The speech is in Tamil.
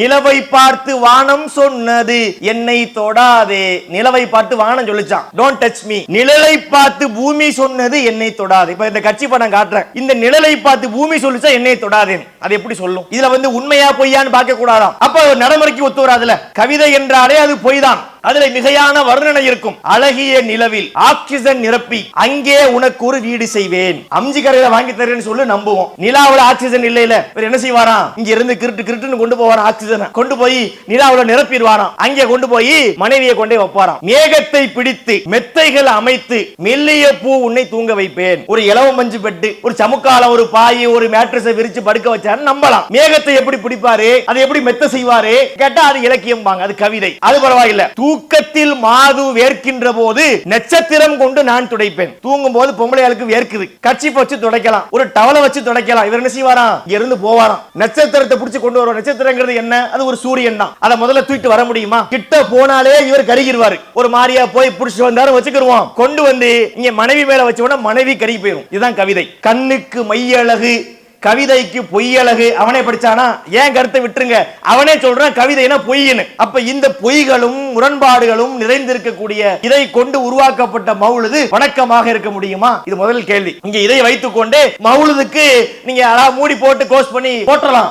நிலவை பார்த்து வானம் சொன்னது என்னை தொடாதே. நிலவை பார்த்து வானம் சொல்லிச்சான், டோன்ட் டச் மீ. நிழலை பார்த்து பூமி சொன்னது என்னை தொடாதே. இப்ப இந்த கட்சி படம் காட்டுறேன், இந்த நிழலை பார்த்து பூமி சொல்லிச்சா என்னை தொடாதே, அது எப்படி சொல்லும்? இதுல உண்மையா பொய்யான்னு பார்க்க கூடாதாம். அப்ப நடைமுறைக்கு ஒத்து வராதுல. கவிதை என்றாலே அது பொய் தான். அதுல மிகையான வர்ணனை இருக்கும். அழகிய நிலவில் ஆக்சிஜன் நிரப்பி அங்கே உனக்கு ஒரு வீடு செய்வேன். அம்ஜி கரையில வாங்கி தரேன்னு சொல்லி நம்புவோம். நிலாவுல ஆக்சிஜன் இல்ல என்ன செய்வாராம்? இங்க இருந்து கிருட்டுன்னு கொண்டு போவாராம். ஆக்சிஜன் கொண்டு போய் நிலாவுல நிரப்பிடுவாராம். அங்கே கொண்டு போய் மனைவியை கொண்டே வைப்பாராம். மேகத்தை பிடித்து மெத்தைகள் அமைத்து மெல்லிய பூ உன்னை தூங்க வைப்பேன். ஒரு இலவ மஞ்சு பெட்டு, ஒரு சமுக்கால, ஒரு பாய், ஒரு மேட்ரஸை விரிச்சு படுக்க வச்சாரு நம்பலாம். மேகத்தை எப்படி பிடிப்பாரு, அதை எப்படி மெத்த செய்வாரு கேட்டா அது இலக்கியம் பாங்க, அது கவிதை, அது பரவாயில்ல. தூக்கத்தில் மாது வேர்க்கின்ற போது நட்சத்திரம் கொண்டு நான் துடைப்பேன். தூங்கும் போது பொம்பளையாளுக்கு வேர்க்குது, கர்ச்சீப் வச்சு துடைக்கலாம், ஒரு டவலை வச்சு துடைக்கலாம். இவர் என்ன செய்வாராம்? இருந்து போவாராம், நட்சத்திரத்தை பிடிச்சு கொண்டு வருவார். நட்சத்திரங்கிறது என்ன? அது ஒரு சூரியன் தான். அதை முதல்ல தூக்கிட்டு வர முடியுமா? கிட்ட போனாலே இவர் கருகிடுவாரு. ஒரு மாதிரியா போய் புடிச்சு வந்தாரு வச்சுக்கிருவோம். கொண்டு வந்து இங்க மனைவி மேல வச்சோட மனைவி கருகி போயிடும். இதுதான் கவிதை. கண்ணுக்கு மையழகு, கவிதைக்கு பொய்யழகு. அவனே படிச்சானா? ஏன் கருத்தை விட்டுருங்க, அவனே சொல்றான் கவிதைனா பொய்ன்னு. அப்ப இந்த பொய்களும் முரண்பாடுகளும் நிறைந்திருக்கக்கூடிய இதை கொண்டு உருவாக்கப்பட்ட மௌலுது வணக்கமாக இருக்க முடியுமா? இது முதல் கேள்வி. இங்க இதை வைத்துக் கொண்டு மௌலுதுக்கு நீங்க மூடி போட்டு க்ளோஸ் பண்ணி போட்டலாம்.